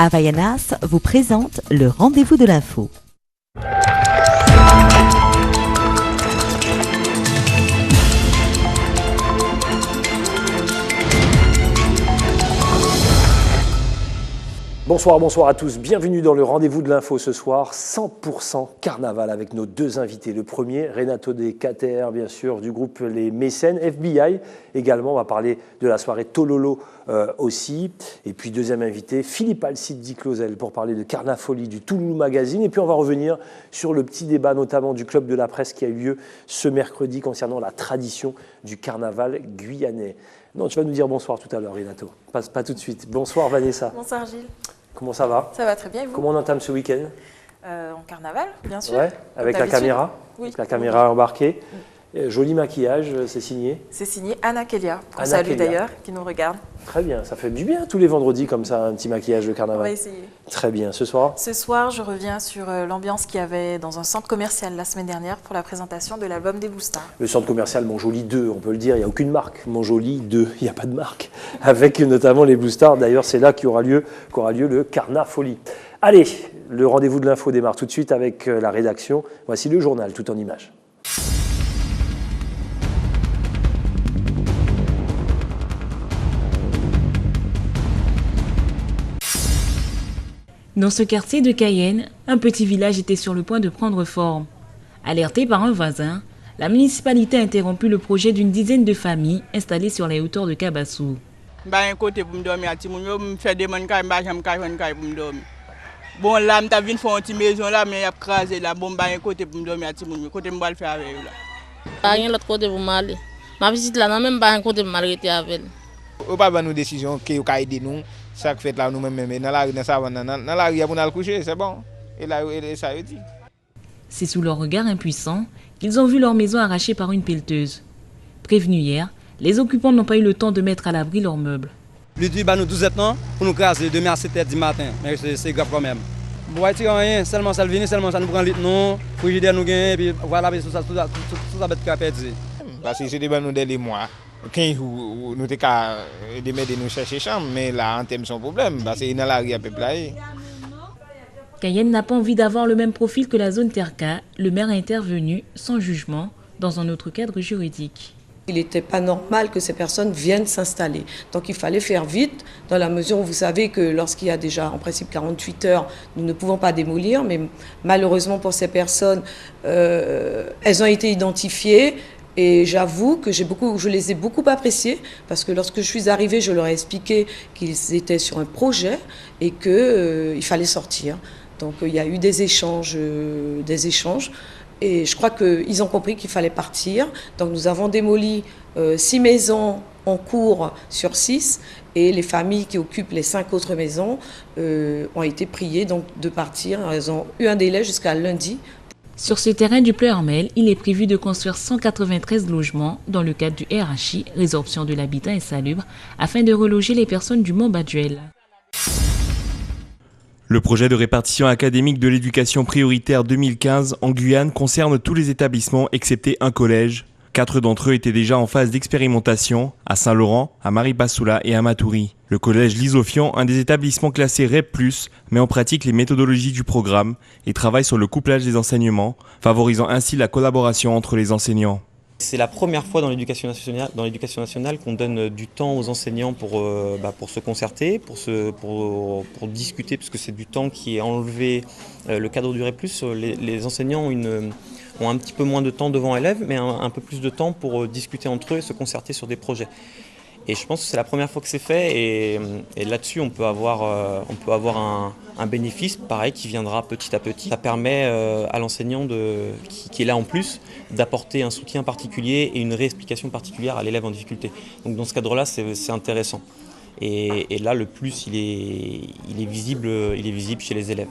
Havaianas vous présente le rendez-vous de l'info. Bonsoir à tous, bienvenue dans le rendez-vous de l'info ce soir, 100% carnaval avec nos deux invités. Le premier, Renato De KTR, bien sûr, du groupe Les Mécènes, FBI également, on va parler de la soirée Tololo aussi. Et puis deuxième invité, Philippe Alcide Di-Clausel pour parler de Carnafolie du Toulouse Magazine. Et puis on va revenir sur le petit débat notamment du Club de la Presse qui a eu lieu ce mercredi concernant la tradition du carnaval guyanais. Non, tu vas nous dire bonsoir tout à l'heure, Renato. Pas tout de suite. Bonsoir Vanessa. Bonsoir Gilles. Comment ça va? Ça va très bien, et vous? Comment on entame ce week-end? En carnaval, bien sûr. Ouais, avec la caméra. Oui. Avec la caméra embarquée. Joli maquillage, c'est signé. C'est signé Anna Kelia, qu'on salue d'ailleurs, qui nous regarde. Très bien, ça fait du bien tous les vendredis comme ça, un petit maquillage de carnaval. On va essayer. Très bien, ce soir? Ce soir, je reviens sur l'ambiance qu'il y avait dans un centre commercial la semaine dernière pour la présentation de l'album des Boostards. Le centre commercial Montjoly 2, on peut le dire, il n'y a aucune marque. Montjoly 2, il n'y a pas de marque. Avec notamment les Boostards, d'ailleurs c'est là qu'aura lieu le Carnafolie. Allez, le rendez-vous de l'info démarre tout de suite avec la rédaction. Voici le journal tout en images. Dans ce quartier de Cayenne, un petit village était sur le point de prendre forme. Alerté par un voisin, la municipalité a interrompu le projet d'une dizaine de familles installées sur les hauteurs de Kabassou. Bon, là, je viens faire une petite maison là, mais il y a crasé là, bon, un côté pour me dormir à Timoun, côté me faire avec là. Pas rien l'autre côté pour m'aller. Ma visite là, non même pas un côté pour m'arrêter avec. On pas prendre une décision qui va aider nous, ça fait là nous même dans la rue dans la rue pour nous coucher, c'est bon. Et là ça dit. C'est sous leur regard impuissant qu'ils ont vu leur maison arrachée par une pelleteuse. Prévenus hier, les occupants n'ont pas eu le temps de mettre à l'abri leurs meubles. Lui dit nous 12 ans pour nous craser demain à 7h du matin, mais c'est grave quand même. Bon, il tire rien, seulement ça vient, seulement ça nous prend le non, frigidaire nous gagne, puis voilà, tout ça va être perdu. Parce que c'est des bonnes des mois. Quand nous avons de nous chercher chambre, mais là, en termes de son problème, parce que dans la rue à peu près. Cayenne n'a pas envie d'avoir le même profil que la zone Terca. Le maire a intervenu, sans jugement, dans un autre cadre juridique. Il n'était pas normal que ces personnes viennent s'installer. Donc il fallait faire vite, dans la mesure où vous savez que lorsqu'il y a déjà en principe 48 heures, nous ne pouvons pas démolir, mais malheureusement pour ces personnes, elles ont été identifiées. Et j'avoue que je les ai beaucoup appréciés parce que lorsque je suis arrivée, je leur ai expliqué qu'ils étaient sur un projet et qu'il fallait sortir. Donc il y a eu des échanges. Et je crois qu'ils ont compris qu'il fallait partir. Donc nous avons démoli 6 maisons en cours sur 6 et les familles qui occupent les 5 autres maisons ont été priées donc, de partir. Elles ont eu un délai jusqu'à lundi. Sur ce terrain du Pleuhermel, il est prévu de construire 193 logements dans le cadre du RHI, résorption de l'habitat insalubre, afin de reloger les personnes du Mont-Baduel. Le projet de répartition académique de l'éducation prioritaire 2015 en Guyane concerne tous les établissements excepté un collège. 4 d'entre eux étaient déjà en phase d'expérimentation, à Saint-Laurent, à Maripasoula et à Matoury. Le collège L'Isofiant, un des établissements classés REP+, met en pratique les méthodologies du programme et travaille sur le couplage des enseignements, favorisant ainsi la collaboration entre les enseignants. C'est la première fois dans l'éducation nationale qu'on donne du temps aux enseignants pour se concerter, pour discuter, puisque c'est du temps qui est enlevé. Le cadre du REP+, les enseignants ont un petit peu moins de temps devant élèves, mais un peu plus de temps pour discuter entre eux et se concerter sur des projets. Et je pense que c'est la première fois que c'est fait et là-dessus on peut avoir un bénéfice pareil qui viendra petit à petit. Ça permet à l'enseignant qui est là en plus d'apporter un soutien particulier et une réexplication particulière à l'élève en difficulté. Donc dans ce cadre-là c'est intéressant. Et là le plus il est visible chez les élèves.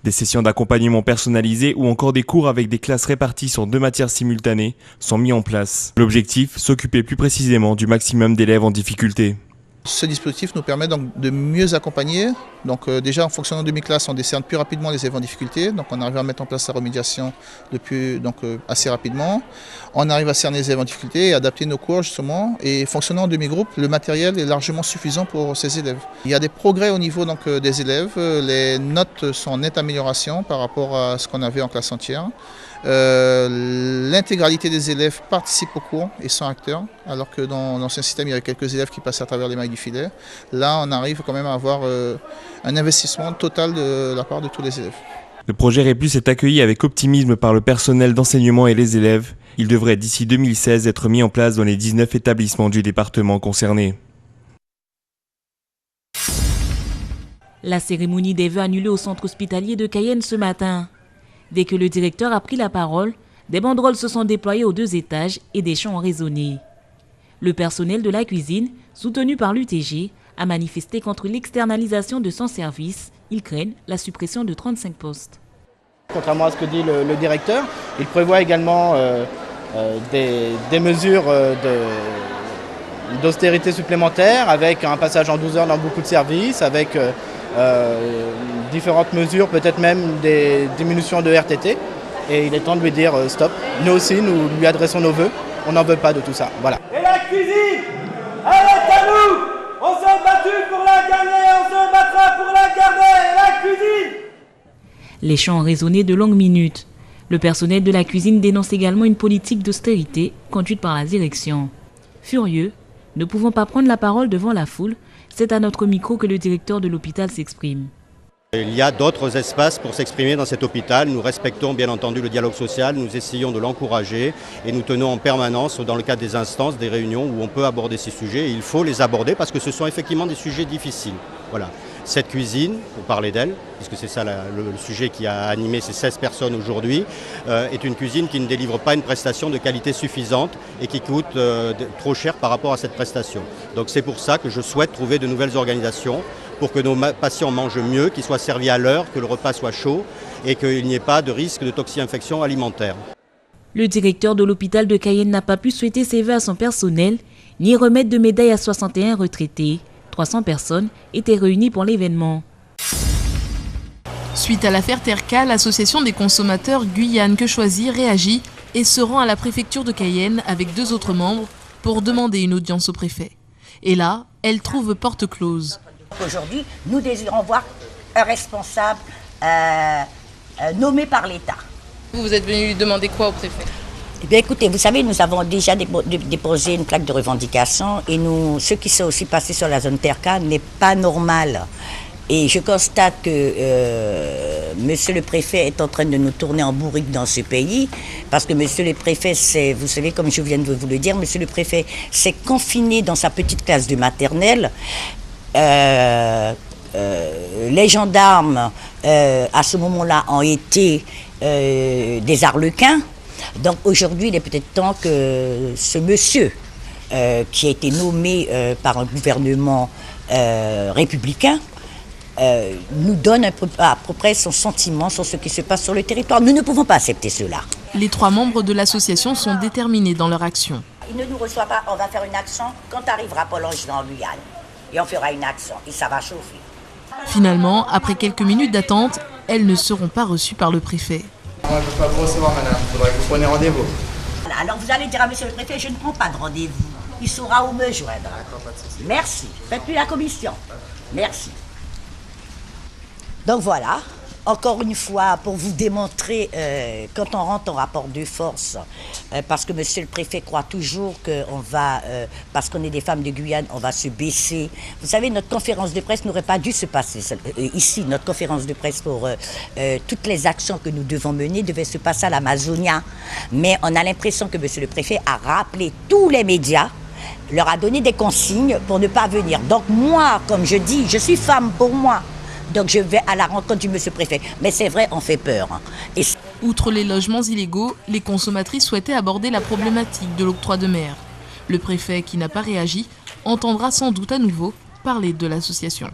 Des sessions d'accompagnement personnalisées ou encore des cours avec des classes réparties sur 2 matières simultanées sont mis en place. L'objectif, s'occuper plus précisément du maximum d'élèves en difficulté. Ce dispositif nous permet donc de mieux accompagner. Donc déjà en fonctionnant en demi-classe, on décerne plus rapidement les élèves en difficulté. Donc on arrive à mettre en place la remédiation assez rapidement. On arrive à cerner les élèves en difficulté et adapter nos cours justement. Et fonctionnant en demi-groupe, le matériel est largement suffisant pour ces élèves. Il y a des progrès au niveau des élèves. Les notes sont en nette amélioration par rapport à ce qu'on avait en classe entière. L'intégralité des élèves participent au cours et sont acteurs, alors que dans l'ancien système, il y avait quelques élèves qui passaient à travers les mailles du filet. Là, on arrive quand même à avoir un investissement total de la part de tous les élèves. Le projet REPLUS est accueilli avec optimisme par le personnel d'enseignement et les élèves. Il devrait d'ici 2016 être mis en place dans les 19 établissements du département concernés. La cérémonie des vœux annulée au centre hospitalier de Cayenne ce matin. Dès que le directeur a pris la parole, des banderoles se sont déployées aux 2 étages et des chants ont résonné. Le personnel de la cuisine, soutenu par l'UTG, a manifesté contre l'externalisation de son service. Ils craignent la suppression de 35 postes. Contrairement à ce que dit le directeur, il prévoit également des mesures d'austérité supplémentaires avec un passage en 12 heures dans beaucoup de services, avec différentes mesures, peut-être même des diminutions de RTT. Et il est temps de lui dire stop. Nous aussi, nous lui adressons nos vœux. On n'en veut pas de tout ça. Voilà. Et la cuisine, elle est à nous. On s'est battu pour la gagner, on se battra pour la garder. La cuisine. Les chants ont résonné de longues minutes. Le personnel de la cuisine dénonce également une politique d'austérité conduite par la direction. Furieux, ne pouvant pas prendre la parole devant la foule, c'est à notre micro que le directeur de l'hôpital s'exprime. Il y a d'autres espaces pour s'exprimer dans cet hôpital. Nous respectons bien entendu le dialogue social, nous essayons de l'encourager et nous tenons en permanence, dans le cadre des instances, des réunions où on peut aborder ces sujets. Et il faut les aborder parce que ce sont effectivement des sujets difficiles. Voilà. Cette cuisine, pour parler d'elle, puisque c'est ça le sujet qui a animé ces 16 personnes aujourd'hui, est une cuisine qui ne délivre pas une prestation de qualité suffisante et qui coûte trop cher par rapport à cette prestation. Donc c'est pour ça que je souhaite trouver de nouvelles organisations pour que nos patients mangent mieux, qu'ils soient servis à l'heure, que le repas soit chaud et qu'il n'y ait pas de risque de toxi-infection alimentaire. Le directeur de l'hôpital de Cayenne n'a pas pu souhaiter ses vœux à son personnel, ni remettre de médaille à 61 retraités. 300 personnes étaient réunies pour l'événement. Suite à l'affaire Terca, l'association des consommateurs Guyane Que Choisir réagit et se rend à la préfecture de Cayenne avec 2 autres membres pour demander une audience au préfet. Et là, elle trouve porte close. Aujourd'hui, nous désirons voir un responsable nommé par l'État. Vous êtes venu demander quoi au préfet ? Eh bien, écoutez, vous savez, nous avons déjà déposé une plaque de revendication et ce qui s'est aussi passé sur la zone Terca n'est pas normal. Et je constate que monsieur le préfet est en train de nous tourner en bourrique dans ce pays parce que monsieur le préfet, vous savez, comme je viens de vous le dire, monsieur le préfet s'est confiné dans sa petite classe de maternelle. Les gendarmes, à ce moment-là, ont été des arlequins. Donc aujourd'hui, il est peut-être temps que ce monsieur, qui a été nommé par un gouvernement républicain, nous donne à peu près son sentiment sur ce qui se passe sur le territoire. Nous ne pouvons pas accepter cela. Les 3 membres de l'association sont déterminés dans leur action. Il ne nous reçoit pas, on va faire une action quand arrivera Paul-Ange dans Guyane. Et on fera une action et ça va chauffer. Finalement, après quelques minutes d'attente, elles ne seront pas reçues par le préfet. Moi, je ne peux pas vous recevoir, madame. Il faudrait que vous preniez rendez-vous. Alors vous allez dire à monsieur le préfet, je ne prends pas de rendez-vous. Il saura où me joindre. D'accord, pas de souci. Merci. Faites-lui la commission. Merci. Donc voilà, encore une fois, pour vous démontrer, quand on rentre en rapport de force, parce que monsieur le préfet croit toujours qu'on va, parce qu'on est des femmes de Guyane, on va se baisser. Vous savez, notre conférence de presse n'aurait pas dû se passer ici. Notre conférence de presse pour toutes les actions que nous devons mener devait se passer à l'Amazonia. Mais on a l'impression que monsieur le préfet a rappelé tous les médias, leur a donné des consignes pour ne pas venir. Donc moi, comme je dis, je suis femme pour moi. Donc je vais à la rencontre du monsieur préfet. Mais c'est vrai, on fait peur. Et outre les logements illégaux, les consommatrices souhaitaient aborder la problématique de l'octroi de mer. Le préfet, qui n'a pas réagi, entendra sans doute à nouveau parler de l'association.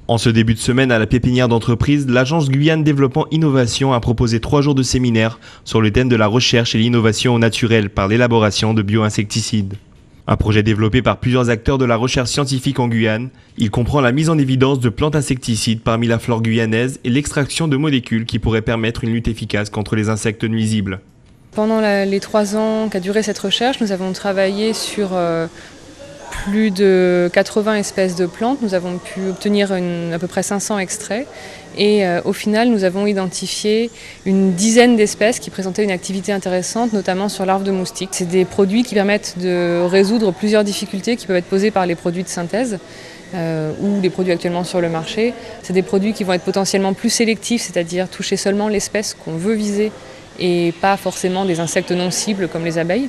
En ce début de semaine à la pépinière d'entreprise, l'agence Guyane Développement Innovation a proposé 3 jours de séminaire sur le thème de la recherche et l'innovation au naturel par l'élaboration de bioinsecticides. Un projet développé par plusieurs acteurs de la recherche scientifique en Guyane. Il comprend la mise en évidence de plantes insecticides parmi la flore guyanaise et l'extraction de molécules qui pourraient permettre une lutte efficace contre les insectes nuisibles. Pendant les 3 ans qu'a duré cette recherche, nous avons travaillé sur plus de 80 espèces de plantes. Nous avons pu obtenir à peu près 500 extraits. Et au final, nous avons identifié une dizaine d'espèces qui présentaient une activité intéressante, notamment sur larves de moustiques. C'est des produits qui permettent de résoudre plusieurs difficultés qui peuvent être posées par les produits de synthèse ou les produits actuellement sur le marché. C'est des produits qui vont être potentiellement plus sélectifs, c'est-à-dire toucher seulement l'espèce qu'on veut viser et pas forcément des insectes non cibles comme les abeilles.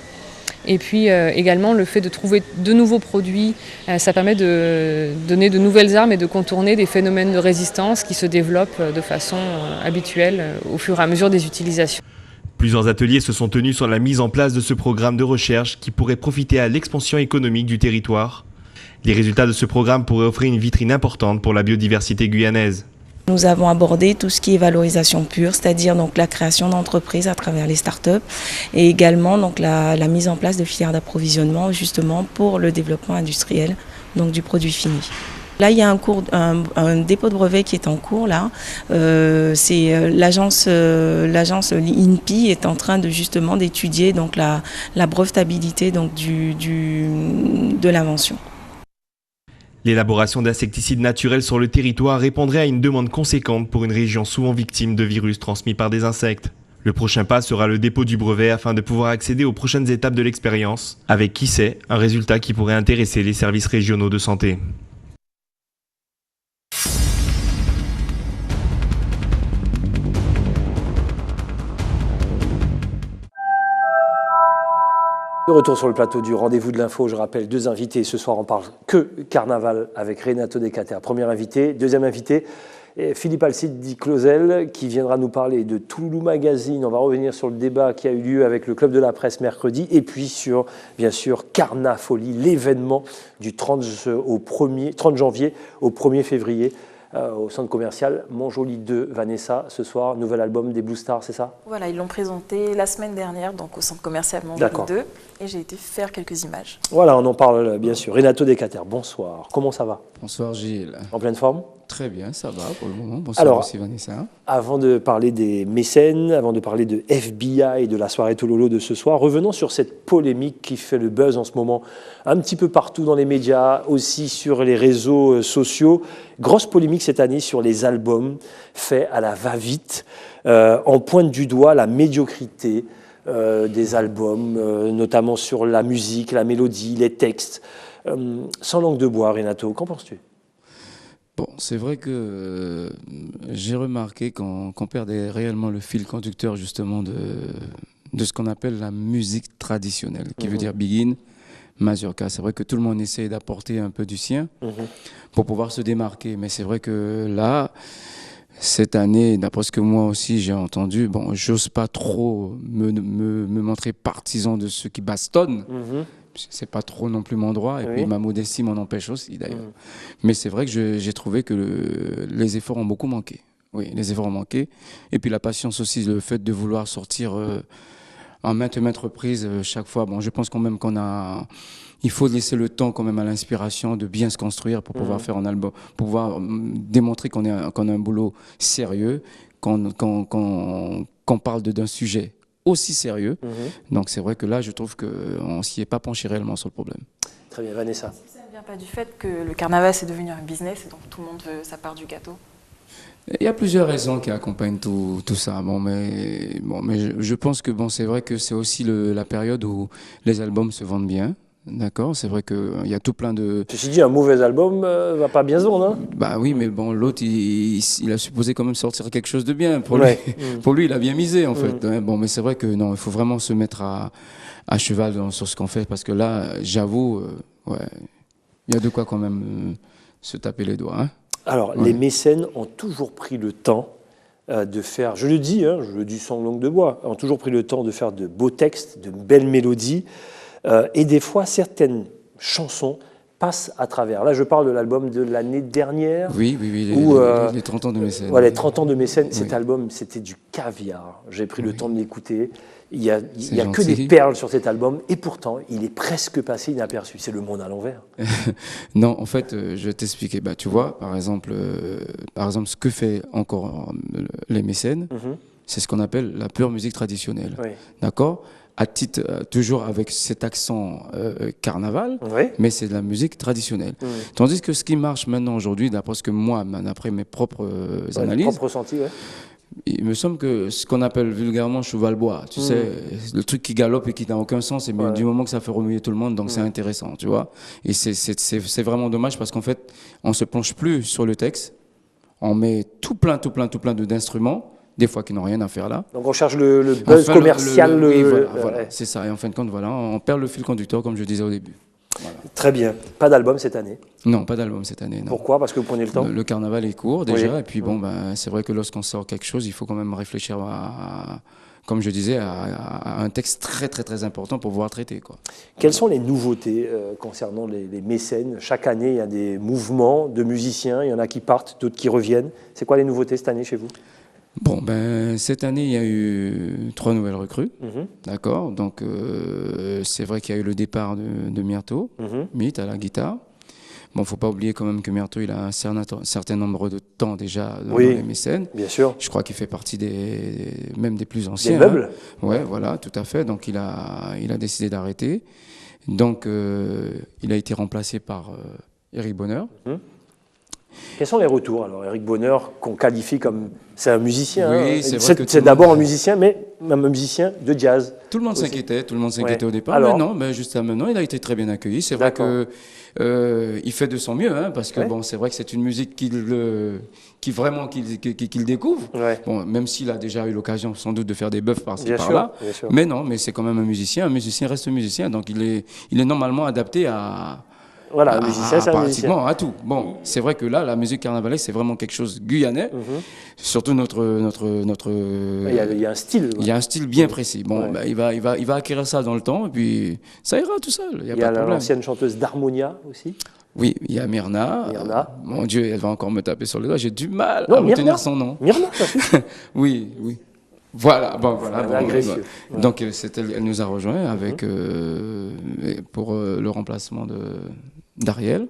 Et puis également le fait de trouver de nouveaux produits, ça permet de donner de nouvelles armes et de contourner des phénomènes de résistance qui se développent de façon habituelle au fur et à mesure des utilisations. Plusieurs ateliers se sont tenus sur la mise en place de ce programme de recherche qui pourrait profiter à l'expansion économique du territoire. Les résultats de ce programme pourraient offrir une vitrine importante pour la biodiversité guyanaise. Nous avons abordé tout ce qui est valorisation pure, c'est-à-dire donc la création d'entreprises à travers les startups et également donc la mise en place de filières d'approvisionnement justement pour le développement industriel donc du produit fini. Là, il y a un dépôt de brevet qui est en cours. Là, c'est l'agence INPI est en train de justement d'étudier donc la brevetabilité donc de l'invention. L'élaboration d'insecticides naturels sur le territoire répondrait à une demande conséquente pour une région souvent victime de virus transmis par des insectes. Le prochain pas sera le dépôt du brevet afin de pouvoir accéder aux prochaines étapes de l'expérience, avec qui sait, un résultat qui pourrait intéresser les services régionaux de santé. De retour sur le plateau du rendez-vous de l'info, je rappelle 2 invités. Ce soir, on parle que carnaval avec Renato Decater, premier invité. Deuxième invité, Philippe Alcide Di Clausel, qui viendra nous parler de Toulouse Magazine. On va revenir sur le débat qui a eu lieu avec le Club de la Presse mercredi. Et puis sur, bien sûr, Carnafolie, l'événement du 30 janvier au 1er février. Au centre commercial Montjoly 2, Vanessa, ce soir, nouvel album des Blue Stars, c'est ça? Voilà, ils l'ont présenté la semaine dernière donc au centre commercial Montjoly 2 et j'ai été faire quelques images. Voilà, on en parle bien sûr. Renato Decater, bonsoir. Comment ça va? Bonsoir Gilles. En pleine forme? Très bien, ça va pour le moment. Bonsoir. Alors, aussi Vanessa. Avant de parler des mécènes, avant de parler de FBI et de la soirée Tololo de ce soir, revenons sur cette polémique qui fait le buzz en ce moment, un petit peu partout dans les médias, aussi sur les réseaux sociaux. Grosse polémique cette année sur les albums faits à la va-vite. On pointe du doigt la médiocrité des albums, notamment sur la musique, la mélodie, les textes. Sans langue de bois, Renato, qu'en penses-tu? Bon, c'est vrai que j'ai remarqué qu'on perdait réellement le fil conducteur justement de ce qu'on appelle la musique traditionnelle, qui veut dire Begin, Mazurka. C'est vrai que tout le monde essaie d'apporter un peu du sien pour pouvoir se démarquer. Mais c'est vrai que là, cette année, d'après ce que moi aussi j'ai entendu, bon, j'ose pas trop me montrer partisan de ceux qui bastonnent. C'est pas trop non plus mon droit, et puis ma modestie m'en empêche aussi d'ailleurs. Mais c'est vrai que j'ai trouvé que les efforts ont beaucoup manqué. Oui, les efforts ont manqué. Et puis la patience aussi, le fait de vouloir sortir en maintes reprises chaque fois. Bon, je pense quand même il faut laisser le temps quand même à l'inspiration de bien se construire pour pouvoir faire un album, pour pouvoir démontrer qu'on a un boulot sérieux, qu'on parle d'un sujet aussi sérieux. Donc c'est vrai que là, je trouve qu'on ne s'y est pas penché réellement sur le problème. Très bien, Vanessa. Ça ne vient pas du fait que le carnaval c'est devenu un business et donc tout le monde veut sa part du gâteau? Il y a plusieurs raisons qui accompagnent tout ça. Mais je pense que c'est vrai que c'est aussi la période où les albums se vendent bien. D'accord, c'est vrai qu'il y a tout plein de... Ceci dit, un mauvais album va pas bien se vendre, hein? Bah oui, mais bon, l'autre, il a supposé quand même sortir quelque chose de bien. Pour lui, pour lui, il a bien misé, en fait. Bon, mais c'est vrai que non, il faut vraiment se mettre à cheval sur ce qu'on fait, parce que là, j'avoue, il y a de quoi quand même se taper les doigts. Hein. Alors, les mécènes ont toujours pris le temps de faire, je le dis sans langue de bois, ont toujours pris le temps de faire de beaux textes, de belles mélodies. Et des fois, certaines chansons passent à travers. Là, je parle de l'album de l'année dernière. Oui, les 30 ans de Mécène. Voilà, les 30 ans de Mécène. Cet album, c'était du caviar. J'ai pris le temps de l'écouter. Il n'y a que des perles sur cet album et pourtant, il est presque passé inaperçu. C'est le monde à l'envers. Non, en fait, je vais t'expliquer. Bah, tu vois, par exemple, ce que fait encore les mécènes, c'est ce qu'on appelle la pure musique traditionnelle. Oui. D'accord ? À titre, toujours avec cet accent carnaval, mais c'est de la musique traditionnelle. Tandis que ce qui marche maintenant aujourd'hui, d'après ce que moi, d'après mes propres analyses, propres ressentis, il me semble que ce qu'on appelle vulgairement cheval-bois, tu sais, le truc qui galope et qui n'a aucun sens, et du moment que ça fait remuer tout le monde, donc c'est intéressant, tu vois. Et c'est vraiment dommage parce qu'en fait, on ne se penche plus sur le texte, on met tout plein d'instruments, des fois qui n'ont rien à faire là. Donc on cherche le buzz commercial. Voilà, c'est ça. Et en fin de compte, voilà, on perd le fil conducteur, comme je disais au début. Voilà. Très bien. Pas d'album cette année? Non, pas d'album cette année. Non. Pourquoi? Parce que vous prenez le temps? Le carnaval est court déjà, et puis bon, c'est vrai que lorsqu'on sort quelque chose, il faut quand même réfléchir comme je disais, à un texte très important pour pouvoir traiter, quoi. Quelles sont les nouveautés concernant les mécènes? Chaque année, il y a des mouvements de musiciens, il y en a qui partent, d'autres qui reviennent. C'est quoi les nouveautés cette année chez vous? Bon, cette année, il y a eu 3 nouvelles recrues, d'accord. Donc, c'est vrai qu'il y a eu le départ de Myrto, Mythe à la guitare. Bon, il ne faut pas oublier quand même que Myrto, il a un certain nombre de temps déjà dans les mécènes. Bien sûr. Je crois qu'il fait partie même des plus anciens. Des meubles. Ouais, voilà, tout à fait. Donc, il a décidé d'arrêter. Donc, il a été remplacé par Eric Bonheur. Quels sont les retours? Alors, Eric Bonheur, qu'on qualifie comme... C'est un musicien. Oui, c'est d'abord un musicien, mais un musicien de jazz. Tout le monde s'inquiétait au départ. Alors, mais jusqu'à maintenant, il a été très bien accueilli. C'est vrai qu'il fait de son mieux, parce que bon, c'est vrai que c'est une musique qu'il découvre. Bon, même s'il a déjà eu l'occasion, sans doute, de faire des bœufs par-ci par-là. Mais non, mais c'est quand même un musicien. Un musicien reste musicien, donc il est normalement adapté à... Voilà, un musicien, c'est un musicien. Pratiquement à tout. Bon, c'est vrai que là, la musique carnavalesque, c'est vraiment quelque chose guyanais. Surtout notre. Il y a un style. Il y a un style bien précis. Bon, il va acquérir ça dans le temps, et puis ça ira tout seul. Il y a l'ancienne chanteuse d'Harmonia aussi. Oui, il y a Myrna. Mon Dieu, elle va encore me taper sur le doigt. J'ai du mal à retenir son nom. Myrna, ça suffit. Oui. Voilà, donc elle nous a rejoint avec pour le remplacement d'Ariel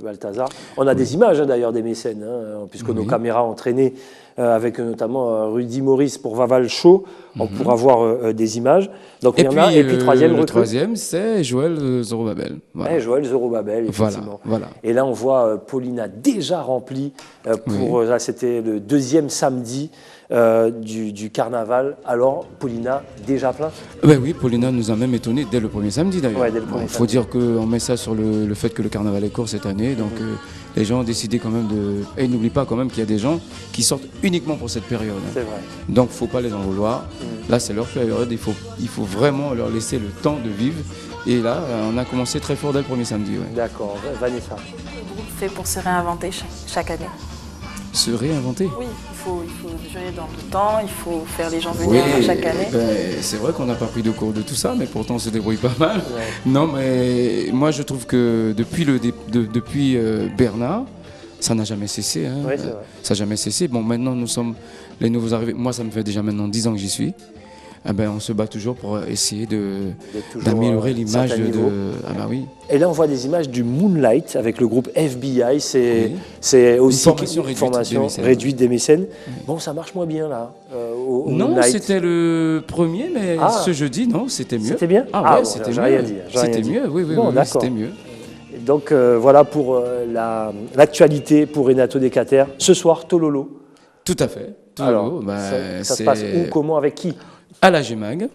Balthazar. On a des images d'ailleurs des mécènes, puisque nos caméras ont traîné avec notamment Rudy Maurice pour Vaval Show. On pourra voir des images. Donc et puis troisième le troisième, c'est Joël Zorobabel. Voilà. Joël Zorobabel, effectivement. Voilà. Et là, on voit Paulina déjà remplie pour là, c'était le 2e samedi du carnaval. Alors, Paulina, déjà plein? Oui, Paulina nous a même étonnés dès le premier samedi d'ailleurs. Il faut dire qu'on met ça sur le fait que le carnaval est court cette année, donc les gens ont décidé quand même de... Et n'oublie pas quand même qu'il y a des gens qui sortent uniquement pour cette période. C'est vrai. Donc, il ne faut pas les en vouloir. Là, c'est leur période, il faut vraiment leur laisser le temps de vivre. Et là, on a commencé très fort dès le premier samedi. D'accord. Vanessa. Le groupe fait pour se réinventer chaque année? Se réinventer? Oui, il faut durer dans le temps, il faut faire les gens venir chaque année. C'est vrai qu'on n'a pas pris de cours de tout ça, mais pourtant on se débrouille pas mal. Non, mais moi je trouve que depuis Bernard, ça n'a jamais cessé. Ça n'a jamais cessé. Bon, maintenant nous sommes les nouveaux arrivés. Moi, ça me fait déjà maintenant 10 ans que j'y suis. On se bat toujours pour essayer d'améliorer l'image de... oui. Et là, on voit des images du Moonlight avec le groupe FBI. C'est aussi une formation réduite des mécènes. Bon, ça marche moins bien là. Non, Moonlight. C'était le premier, mais ce jeudi, non, c'était mieux. C'était bien? C'était mieux. Rien dire. C'était mieux, oui, c'était mieux. Donc voilà pour l'actualité pour Renato Decater. Ce soir, Tololo. Tout à fait. Tololo. Alors, ça se passe où, comment, avec qui? À la GEMAG,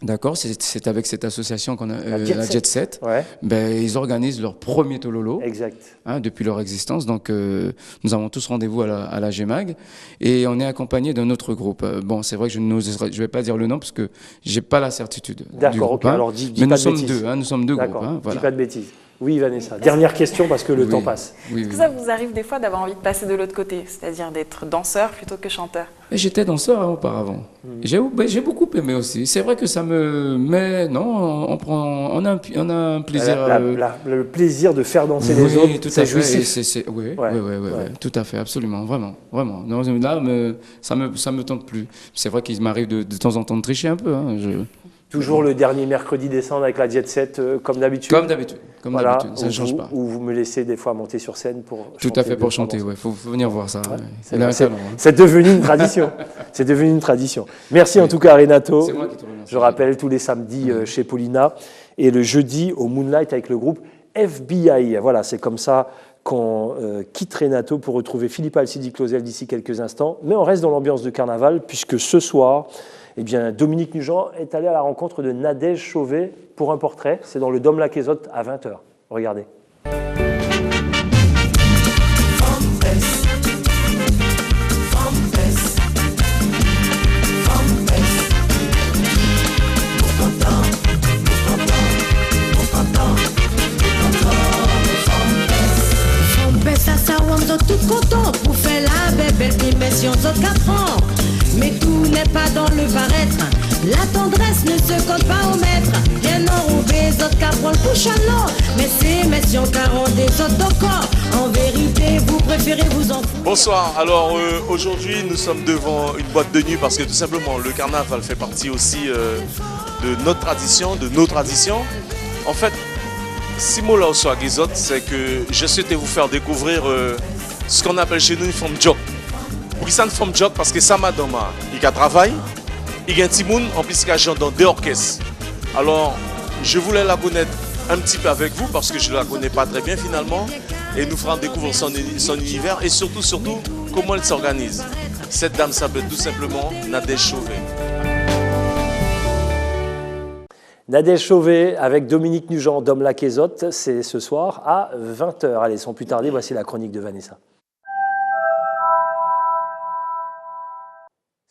d'accord, c'est avec cette association qu'on a, la Jet Set. Ils organisent leur premier Tololo. Exact. Depuis leur existence. Donc, nous avons tous rendez-vous à la GEMAG et on est accompagné d'un autre groupe. Bon, c'est vrai que je ne vais pas dire le nom parce que j'ai pas la certitude. D'accord, ok. Alors, dis mais pas nous de sommes bêtises. deux. Nous sommes deux groupes. Dis pas de bêtises. Oui, Vanessa. Dernière question parce que le temps passe. Est-ce que ça vous arrive des fois d'avoir envie de passer de l'autre côté, c'est-à-dire d'être danseur plutôt que chanteur? J'étais danseur auparavant. J'ai beaucoup aimé aussi. C'est vrai que ça me... Mais non, on a un plaisir... Le plaisir de faire danser les autres, tout à jouissif. fait. Oui, tout à fait, absolument, vraiment. Non, là, ça me tente plus. C'est vrai qu'il m'arrive de temps en temps de tricher un peu. Hein, Toujours le dernier mercredi décembre avec la Jet Set, comme d'habitude. Comme d'habitude, ça ne change pas. Ou vous me laissez des fois monter sur scène pour chanter. Tout à fait, pour chanter, il faut venir voir ça. C'est devenu une tradition. C'est devenu une tradition. Merci en tout cas, Renato. C'est moi qui te remercie. Je rappelle, tous les samedis chez Paulina et le jeudi au Moonlight avec le groupe FBI. Voilà, c'est comme ça qu'on quitte Renato pour retrouver Philippe Alcide Clausel d'ici quelques instants. Mais on reste dans l'ambiance de carnaval puisque ce soir... Eh bien, Dominique Nugent est allé à la rencontre de Nadège Chauvet pour un portrait. C'est dans le Dôme Laquaisotte à 20h. Regardez. Tout content pour faire la belle dimension de 4 ans. Mais tout n'est pas dans le paraître. La tendresse ne se compte pas au mètre. Bien enrobé, autres caprons le couchonnement. Mais c'est mission 40 des autres au corps. En vérité, vous préférez vous en foutre. Bonsoir, alors aujourd'hui nous sommes devant une boîte de nuit parce que tout simplement le carnaval fait partie aussi de notre tradition, de nos traditions. En fait, si moi là au soir Guizot, c'est que je souhaitais vous faire découvrir ce qu'on appelle chez nous une forme job. Pour ça une forme job parce que ça madame il a travail, il y a un petit monde en plus qu'il y a dans 2 orchestres. Alors je voulais la connaître un petit peu avec vous parce que je ne la connais pas très bien finalement et nous ferons découvrir son univers et surtout comment elle s'organise. Cette dame s'appelle tout simplement Nadège Chauvet. Nadège Chauvet avec Dominique Nugent, Dôme Laquaisotte, c'est ce soir à 20h. Allez, sans plus tarder, voici la chronique de Vanessa.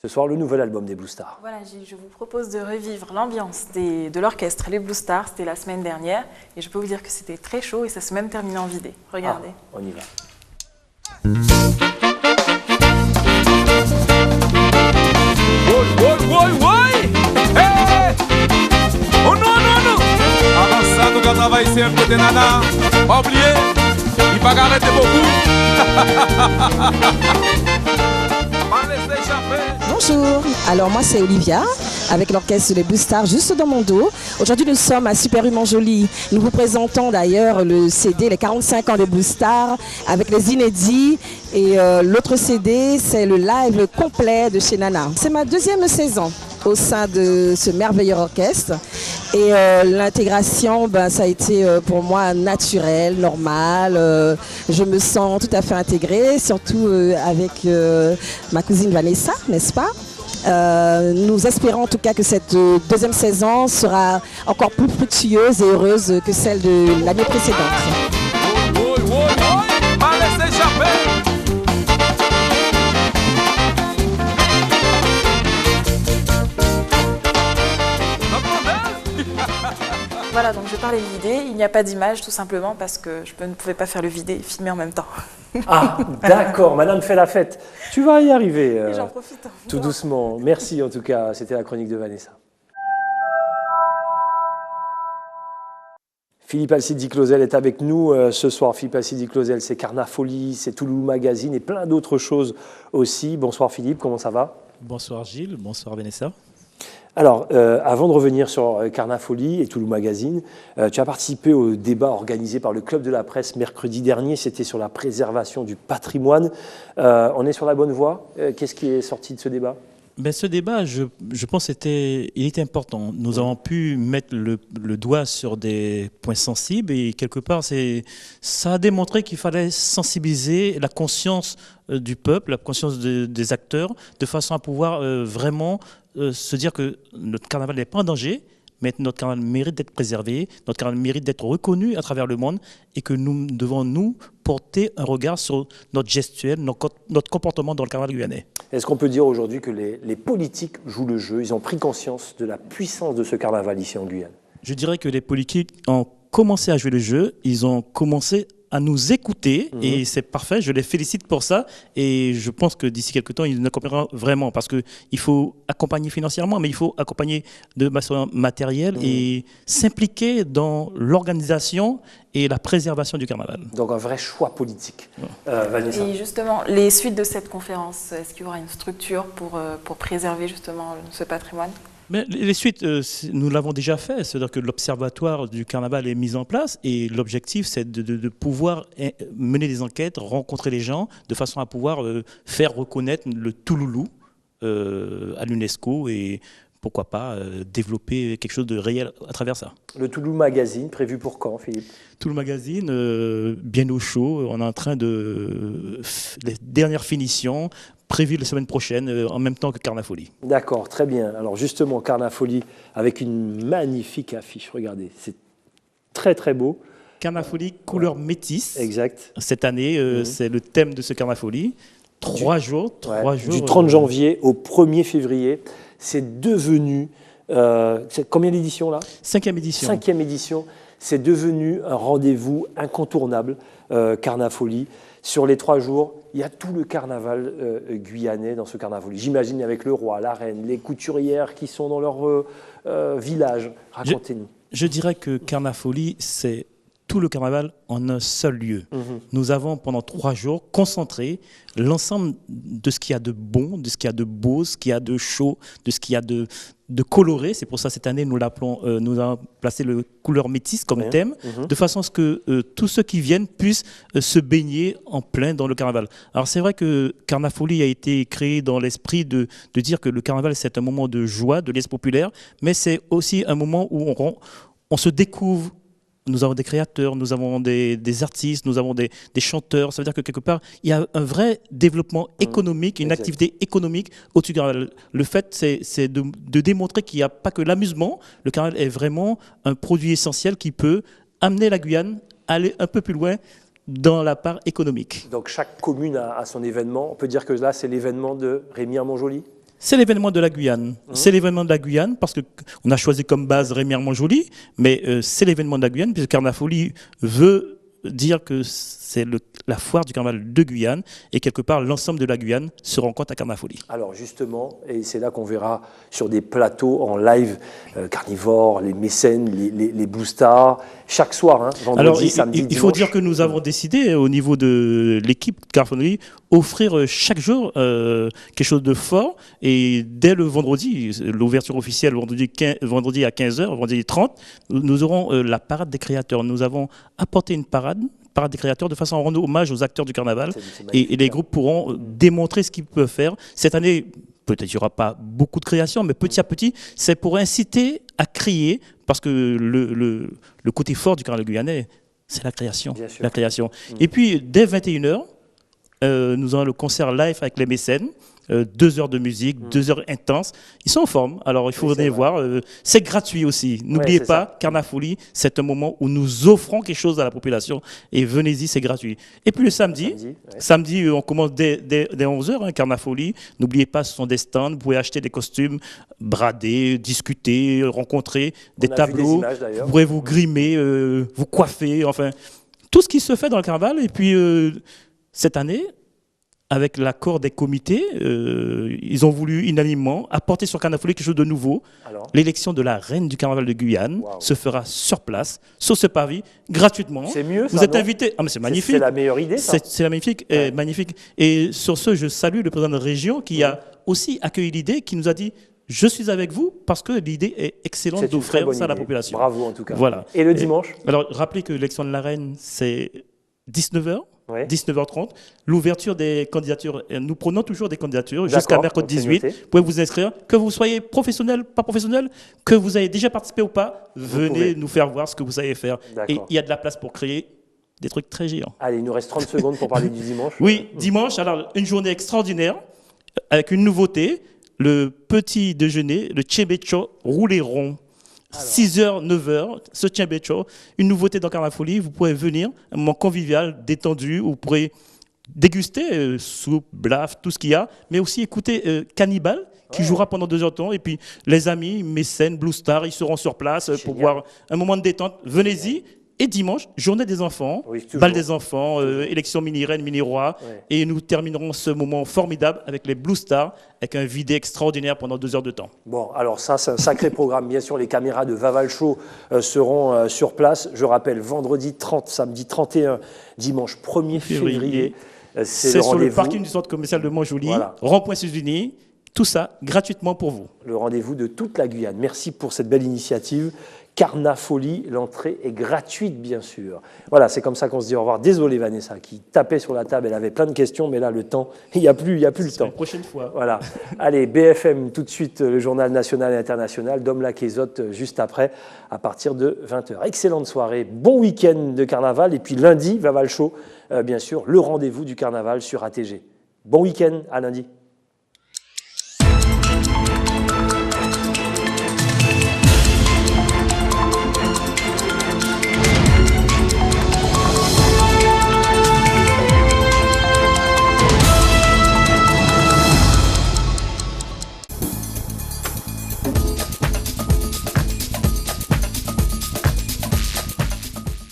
Ce soir, le nouvel album des Blue Stars. Voilà, Gilles, je vous propose de revivre l'ambiance de l'orchestre Les Blue Stars. C'était la semaine dernière et je peux vous dire que c'était très chaud et ça s'est même terminé en vidéo. Regardez. On y va. Hey! Oh non, non, non! Avant ça, nous allons travailler ici un côté nana. Pas oublier, il va arrêter beaucoup. Bonjour, alors moi c'est Olivia avec l'orchestre Les Blue Stars juste dans mon dos. Aujourd'hui nous sommes à Super Human Jolie. Nous vous présentons d'ailleurs le CD, les 45 ans des Blue Stars avec les inédits et l'autre CD c'est le live complet de chez Nana. C'est ma 2e saison au sein de ce merveilleux orchestre et l'intégration ça a été pour moi naturel, normal, je me sens tout à fait intégrée, surtout avec ma cousine Vanessa, n'est-ce pas? Nous espérons en tout cas que cette 2e saison sera encore plus fructueuse et heureuse que celle de l'année précédente. Voilà, donc je parlais de l'idée. Il n'y a pas d'image tout simplement parce que je ne pouvais pas faire le vidé et filmer en même temps. Ah, d'accord, madame fait la fête. Tu vas y arriver. J'en profite. Tout doucement. Merci en tout cas, c'était la chronique de Vanessa. Philippe Alcide Clausel est avec nous ce soir. Philippe Alcide Clausel, c'est Carnafolie, c'est Toulouse Magazine et plein d'autres choses aussi. Bonsoir Philippe, comment ça va? Bonsoir Gilles, bonsoir Vanessa. Alors, avant de revenir sur Carnafolie et Toulouse Magazine, tu as participé au débat organisé par le Club de la Presse mercredi dernier. C'était sur la préservation du patrimoine. On est sur la bonne voie. Qu'est-ce qui est sorti de ce débat ? Ben, ce débat, je pense qu'il était important. Nous avons pu mettre le doigt sur des points sensibles et quelque part, ça a démontré qu'il fallait sensibiliser la conscience du peuple, la conscience des acteurs, de façon à pouvoir vraiment se dire que notre carnaval n'est pas en danger, mais notre carnaval mérite d'être préservé, notre carnaval mérite d'être reconnu à travers le monde et que nous devons, nous, porter un regard sur notre gestuelle, notre comportement dans le carnaval guyanais. Est-ce qu'on peut dire aujourd'hui que les politiques jouent le jeu, ils ont pris conscience de la puissance de ce carnaval ici en Guyane ? Je dirais que les politiques ont commencé à jouer le jeu, ils ont commencé à nous écouter et c'est parfait, je les félicite pour ça et je pense que d'ici quelques temps, ils nous accompagneront vraiment parce qu'il faut accompagner financièrement, mais il faut accompagner de façon matérielle et s'impliquer dans l'organisation et la préservation du carnaval. Donc un vrai choix politique. Vanessa. Et justement, les suites de cette conférence, est-ce qu'il y aura une structure pour préserver justement ce patrimoine ? Mais les suites, nous l'avons déjà fait, c'est-à-dire que l'observatoire du carnaval est mis en place et l'objectif c'est de pouvoir mener des enquêtes, rencontrer les gens de façon à pouvoir faire reconnaître le Touloulou à l'UNESCO et pourquoi pas développer quelque chose de réel à travers ça. Le Touloulou Magazine, prévu pour quand, Philippe? Touloulou Magazine, bien au chaud, on est en train de... les dernières finitions, prévues la semaine prochaine, en même temps que Carnafolie. D'accord, très bien. Alors justement, Carnafolie, avec une magnifique affiche, regardez, c'est très très beau. Carnafolie, couleur métisse. Exact. Cette année, c'est le thème de ce Carnafolie. 3 jours. Du 30 janvier au 1er février. C'est devenu... combien d'éditions là? 5e édition. 5e édition. C'est devenu un rendez-vous incontournable, Carnafolie. Sur les 3 jours, il y a tout le carnaval guyanais dans ce Carnafolie. J'imagine avec le roi, la reine, les couturières qui sont dans leur village. Racontez-nous. Je dirais que Carnafolie, c'est tout le carnaval en un seul lieu. Nous avons pendant 3 jours concentré l'ensemble de ce qu'il y a de bon, de ce qu'il y a de beau, ce qu'il y a de chaud, de ce qu'il y a de coloré. C'est pour ça cette année nous l'appelons, nous avons placé le couleur métisse comme thème, de façon à ce que tous ceux qui viennent puissent se baigner en plein dans le carnaval. Alors c'est vrai que Carnafolie a été créé dans l'esprit de dire que le carnaval c'est un moment de joie, de liesse populaire, mais c'est aussi un moment où on se découvre. Nous avons des créateurs, nous avons des artistes, nous avons des chanteurs. Ça veut dire que quelque part, il y a un vrai développement économique, une activité économique au-dessus du carnaval. Le fait, c'est de démontrer qu'il n'y a pas que l'amusement. Le carnaval est vraiment un produit essentiel qui peut amener la Guyane à aller un peu plus loin dans la part économique. Donc chaque commune a son événement. On peut dire que là, c'est l'événement de Rémière-Montjoly? C'est l'événement de la Guyane. C'est l'événement de la Guyane parce qu'on a choisi comme base Rémière-Montjoly, mais c'est l'événement de la Guyane puisque Carnafolie veut dire que c'est la foire du carnaval de Guyane et quelque part l'ensemble de la Guyane se rencontre à Carnafolie. Alors justement, et c'est là qu'on verra sur des plateaux en live Carnivore, les mécènes, les Blue Stars, chaque soir, vendredi, samedi, dimanche. Il faut dire que nous avons décidé au niveau de l'équipe Carnafolie offrir chaque jour quelque chose de fort et dès le vendredi, l'ouverture officielle vendredi à 15h, vendredi 30, nous aurons la parade des créateurs. Nous avons apporté une parade des créateurs de façon à rendre hommage aux acteurs du carnaval et les groupes pourront démontrer ce qu'ils peuvent faire. Cette année, peut-être il n'y aura pas beaucoup de créations, mais petit à petit, c'est pour inciter à créer parce que le côté fort du carnaval guyanais, c'est la création. La création. Et puis, dès 21h, nous avons le concert live avec les mécènes. 2 heures de musique, 2 heures intenses. Ils sont en forme, alors il faut venir voir. C'est gratuit aussi. N'oubliez pas, Carnafolie, c'est un moment où nous offrons quelque chose à la population. Et venez-y, c'est gratuit. Et puis le samedi, on commence dès 11h, Carnafolie. N'oubliez pas, ce sont des stands. Vous pouvez acheter des costumes, brader, discuter, rencontrer des tableaux. Vous pourrez vous grimer, vous coiffer, enfin, tout ce qui se fait dans le carnaval. Et puis, cette année, avec l'accord des comités, ils ont voulu unanimement apporter sur Carnafolie quelque chose de nouveau. L'élection de la reine du carnaval de Guyane se fera sur place, sur ce pavis, gratuitement. C'est mieux, vous êtes invités. Ah, mais c'est magnifique. C'est la meilleure idée, ça. C'est magnifique, magnifique. Et sur ce, je salue le président de la région qui a aussi accueilli l'idée, qui nous a dit « Je suis avec vous parce que l'idée est excellente d'offrir ça à la population. » Bravo en tout cas. Voilà. Et le dimanche? Alors, rappelez que l'élection de la reine, c'est 19h. 19h30, l'ouverture des candidatures. Nous prenons toujours des candidatures jusqu'à mercredi 18. Vous pouvez vous inscrire. Que vous soyez professionnel, pas professionnel, que vous ayez déjà participé ou pas, venez nous faire voir ce que vous savez faire. Et il y a de la place pour créer des trucs très géants. Allez, il nous reste 30 secondes pour parler du dimanche. Oui, dimanche, alors une journée extraordinaire avec une nouveauté, le petit déjeuner, le tchembecho roulé rond. 6h, 9h, ce tchembecho, une nouveauté dans Carnafolie, vous pouvez venir, un moment convivial, détendu, où vous pourrez déguster soupe, blaf, tout ce qu'il y a, mais aussi écouter Cannibal, qui jouera pendant 2 heures de temps, et puis les amis, mécènes, Blue Star, ils seront sur place pour voir un moment de détente. Venez-y, Et dimanche, journée des enfants, bal des enfants, élection mini-reine, mini-roi. Ouais. Et nous terminerons ce moment formidable avec les Blue Stars, avec un vidé extraordinaire pendant 2 heures de temps. Bon, alors ça, c'est un sacré programme. Bien sûr, les caméras de Vaval Show seront sur place. Je rappelle, vendredi 30, samedi 31, dimanche 1er février. C'est sur le parking du centre commercial de Montjoly, voilà. Rond-point Sud-Uni. Tout ça gratuitement pour vous. Le rendez-vous de toute la Guyane. Merci pour cette belle initiative. Carnafolie, l'entrée est gratuite, bien sûr. Voilà, c'est comme ça qu'on se dit au revoir. Désolé Vanessa, qui tapait sur la table, elle avait plein de questions, mais là, le temps, il n'y a plus le temps. La prochaine fois. Voilà. Allez, BFM, tout de suite, le journal national et international, Dom Laquezotte, juste après, à partir de 20h. Excellente soirée, bon week-end de carnaval, et puis lundi, Vaval Show, bien sûr, le rendez-vous du carnaval sur ATG. Bon week-end, à lundi.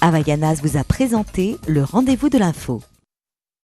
Havaianas vous a présenté le rendez-vous de l'info.